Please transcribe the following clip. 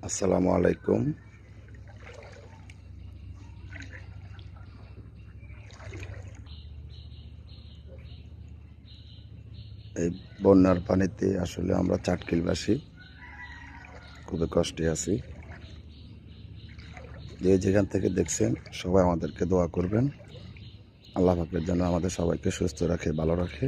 আসসালামু আলাইকুম। এই বন্যার পানিতে আসলে আমরা চাটকিলবাসী খুবই কষ্টে আছি। যে যেখান থেকে দেখছেন সবাই আমাদেরকে দোয়া করবেন, আল্লাহ পাকের যেন আমাদের সবাইকে সুস্থ রাখে, ভালো রাখে।